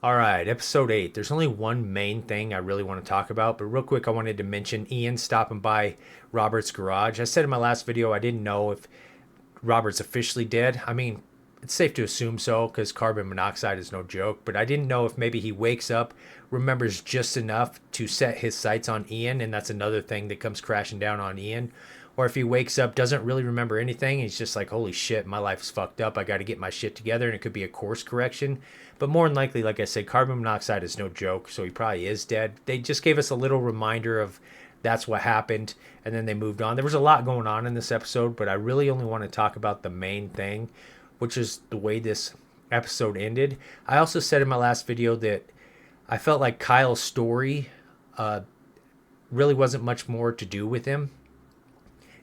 All right, episode 8. There's only one main thing I really want to talk about, but real quick, I wanted to mention Ian stopping by Robert's garage. I said in my last video I didn't know if Robert's officially dead. I mean, it's safe to assume so because carbon monoxide is no joke, but I didn't know if maybe he wakes up, remembers just enough to set his sights on Ian, and that's another thing that comes crashing down on Ian. Or if he wakes up, doesn't really remember anything, he's just like, holy shit, my life's fucked up. I got to get my shit together, and it could be a course correction. But more than likely, like I said, carbon monoxide is no joke, so he probably is dead. They just gave us a little reminder of that's what happened, and then they moved on. There was a lot going on in this episode, but I really only want to talk about the main thing, which is the way this episode ended. I also said in my last video that I felt like Kyle's story really wasn't much more to do with him,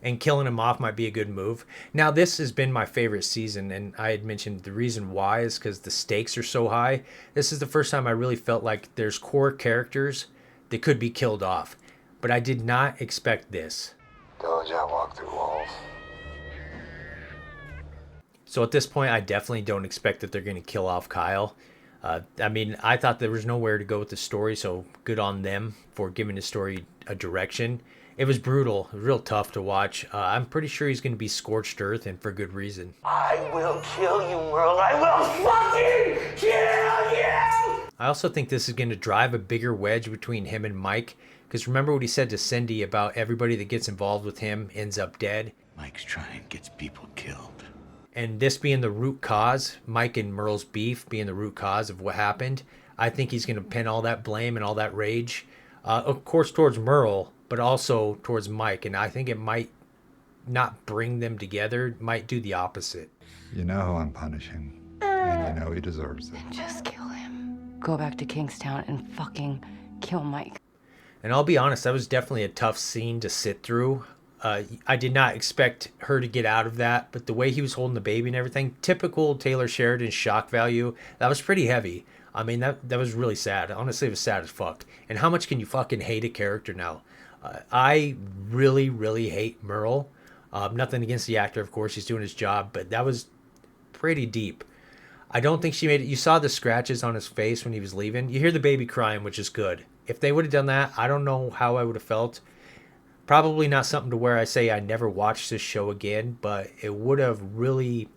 and killing him off might be a good move. Now, this has been my favorite season, and I had mentioned the reason why is because the stakes are so high. This is the first time I really felt like there's core characters that could be killed off, but I did not expect this. Told you I walk through walls. So at this point, I definitely don't expect that they're going to kill off Kyle. I mean, I thought there was nowhere to go with the story, so good on them for giving the story a direction. It was brutal, real tough to watch. I'm pretty sure he's going to be scorched earth, and for good reason. I will kill you, Merle. I will fucking kill you! I also think this is going to drive a bigger wedge between him and Mike, because remember what he said to Cindy about everybody that gets involved with him ends up dead? Mike's trying, gets people killed. And this being the root cause, Mike and Merle's beef being the root cause of what happened, I think he's going to pin all that blame and all that rage, of course, towards Merle, but also towards Mike. And I think it might not bring them together, it might do the opposite. You know who I'm punishing, and you know he deserves it. Just kill him. Go back to Kingstown and fucking kill Mike. And I'll be honest, that was definitely a tough scene to sit through. I did not expect her to get out of that, but the way he was holding the baby and everything, typical Taylor Sheridan shock value, that was pretty heavy. I mean, that was really sad. Honestly, it was sad as fuck. And how much can you fucking hate a character now? I really, really hate Merle. Nothing against the actor, of course. He's doing his job, but that was pretty deep. I don't think she made it. You saw the scratches on his face when he was leaving. You hear the baby crying, which is good. If they would have done that, I don't know how I would have felt. Probably not something to where I say I never watched this show again, but it would have really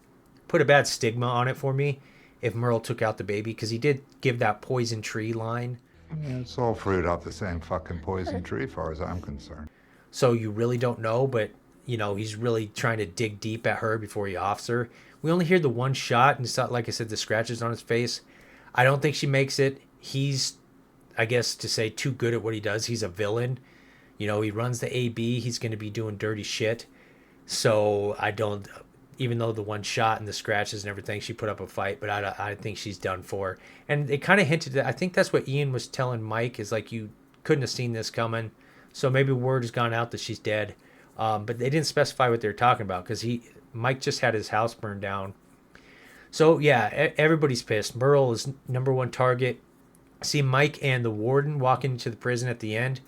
put a bad stigma on it for me if Merle took out the baby, because he did give that poison tree line. Yeah, it's all fruit off the same fucking poison tree, far as I'm concerned. So you really don't know, but, you know, he's really trying to dig deep at her before he offs her. We only hear the one shot, and it's not, like I said, the scratches on his face. I don't think she makes it. He's, I guess to say, too good at what he does. He's a villain. You know, he runs the AB. He's going to be doing dirty shit. So I don't, even though the one shot and the scratches and everything, she put up a fight, but I think she's done for. And it kind of hinted that, I think that's what Ian was telling Mike, is like, you couldn't have seen this coming. So maybe word has gone out that she's dead. But they didn't specify what they were talking about, because Mike just had his house burned down. So yeah, everybody's pissed. Merle is number one target. See Mike and the warden walking into the prison at the end.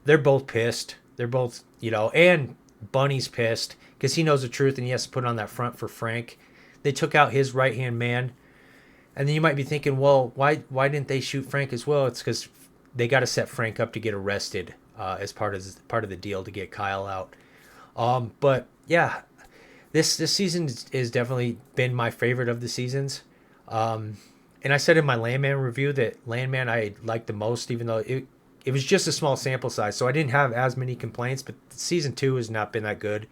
They're both pissed. They're both, you know, and Bunny's pissed because he knows the truth and he has to put on that front for Frank. They took out his right-hand man. And then you might be thinking, well, why didn't they shoot Frank as well? It's because they got to set Frank up to get arrested as part of the deal to get Kyle out. But yeah, this season has definitely been my favorite of the seasons. And I said in my Landman review that Landman I liked the most, even though it was just a small sample size, so I didn't have as many complaints, but season 2 has not been that good.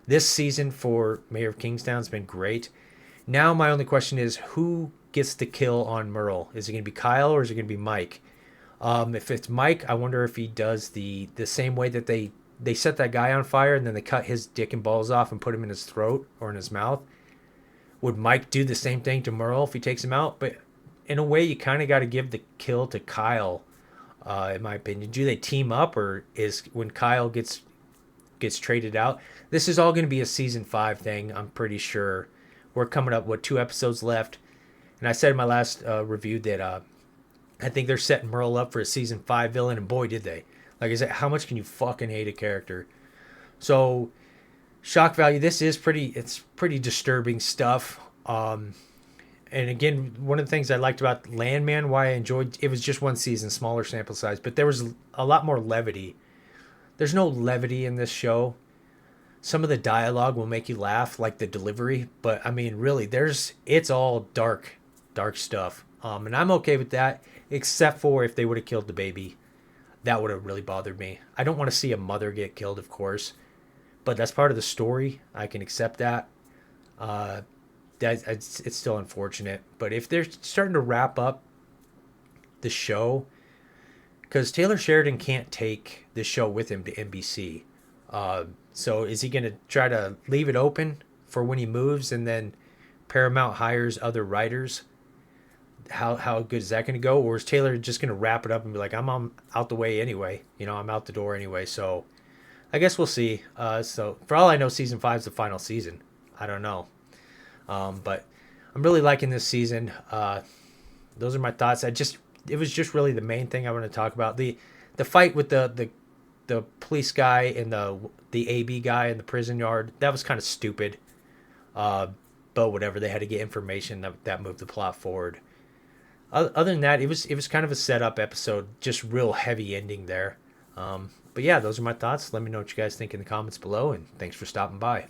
This season for Mayor of Kingstown has been great. Now my only question is, who gets the kill on Merle? Is it going to be Kyle or is it going to be Mike? If it's Mike, I wonder if he does the same way that they set that guy on fire and then they cut his dick and balls off and put him in his throat or in his mouth. Would Mike do the same thing to Merle if he takes him out? But in a way, you kind of got to give the kill to Kyle. In my opinion, do they team up, or is when Kyle gets traded out? This is all going to be a season 5 thing, I'm pretty sure. We're coming up with 2 episodes left, and I said in my last review that I think they're setting Merle up for a season 5 villain, and boy did they. Like I said, how much can you fucking hate a character? So shock value, this is pretty disturbing stuff. And again, one of the things I liked about Landman, why I enjoyed it was just one season, smaller sample size, but there was a lot more levity. There's no levity in this show. Some of the dialogue will make you laugh, like the delivery, but I mean, really, it's all dark, dark stuff. And I'm okay with that, except for if they would have killed the baby, that would have really bothered me. I don't want to see a mother get killed, of course, but that's part of the story. I can accept that. It's still unfortunate, but if they're starting to wrap up the show, because Taylor Sheridan can't take the show with him to NBC. So is he going to try to leave it open for when he moves and then Paramount hires other writers? How good is that going to go? Or is Taylor just going to wrap it up and be like, I'm out the way anyway. I'm out the door anyway. So I guess we'll see. So for all I know, season 5 is the final season. I don't know. But I'm really liking this season. Those are my thoughts. It was just really the main thing I want to talk about. The fight with the police guy and the AB guy in the prison yard, that was kind of stupid. But whatever, they had to get information that moved the plot forward. Other than that, it was kind of a setup episode, just real heavy ending there. But yeah, those are my thoughts. Let me know what you guys think in the comments below, and thanks for stopping by.